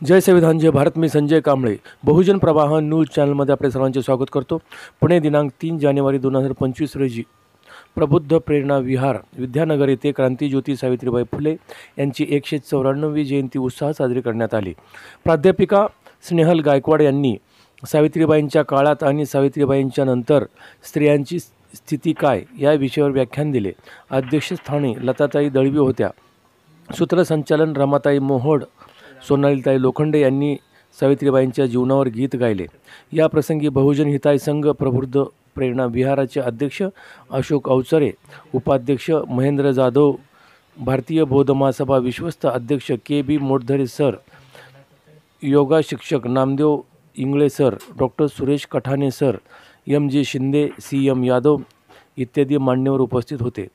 जय संविधान जय भारत. मी संजय कांबळे बहुजन प्रवाह न्यूज चॅनलमध्ये आपले सर्वांचे स्वागत करतो. पुणे दिनांक 3 जानेवारी 2025 रोजी प्रबुद्ध प्रेरणा विहार विद्यानगर येथे क्रांतीज्योती सावित्रीबाई फुले यांची 194वी जयंती उत्साहात साजरी करण्यात आली. प्राध्यापिका स्नेहल गायकवाड यांनी सावित्रीबाईंच्या काळात आणि सावित्रीबाईंच्या नंतर स्त्रियांची स्थिती काय या विषयावर व्याख्यान दिले. अध्यक्षस्थानी लताताई दळवी होत्या. सूत्रसंचालन रमाताई मोहोड, सोनालीताई लोखंडे यांनी सावित्रीबाईंच्या जीवनावर गीत गायले. या प्रसंगी बहुजन हिताय संघ प्रबुद्ध प्रेरणा विहाराचे अध्यक्ष अशोक अवचरे, उपाध्यक्ष महेंद्र जाधव, भारतीय बौद्ध महासभा विश्वस्त अध्यक्ष के.बी. मोटधरे सर, योगा शिक्षक Namdev Ingle sir, doctor Suresh Kathane sir, M J. Shinde, C M. Yadav इत्यादी मान्यवर उपस्थित होते.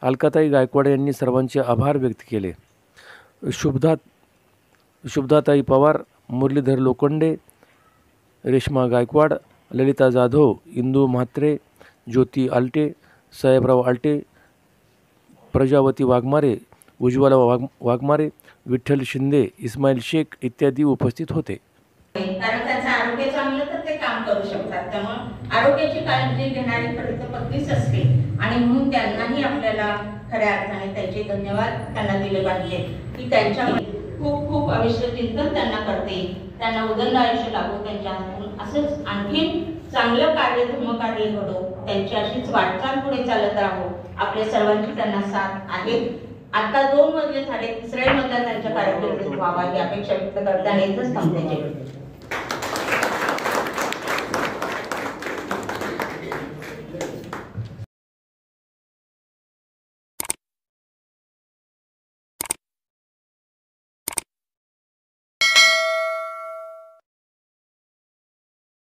अलकाताई गायकवाड यांनी सर्वांचे आभार व्यक्त केले. शुभदाताई पवार, मुरलीधर लोखंडे, रेश्मा गायकवाड, ललिता जाधव, इंदू म्हात्रे, ज्योती आलटे, साहेबराव आलटे, प्रजावती वाघमारे, उज्ज्वला वाघमारे, विठ्ठल शिंदे, इस्माईल शेख इत्यादी उपस्थित होते. कारण त्यांचं आरोग्य चांगलं तर ते काम करू शकतात. त्यामुळे आरोग्याची काळजी घेणारी खरं तर पत्नीच असते आणि म्हणून त्यांनाही आपल्याला खऱ्या अर्थाने त्यांचे धन्यवाद त्यांना दिले पाहिजे की त्यांच्या खूप खूप आयुष्य चिंतन त्यांना करते. त्यांना उदंड आयुष्य लाभो, त्यांच्या हातून असंच आणखीन चांगलं कार्य धर्मकार्य घडो, त्यांची अशीच वाटचाल पुढे चालत राहो. आपल्या सर्वांची त्यांना साथ आहे. आता 2 मजले झाले, 3ऱ्या मजला त्यांच्या कार्यक्रम व्हावा ही अपेक्षा व्यक्त करताना इथंच थांबते.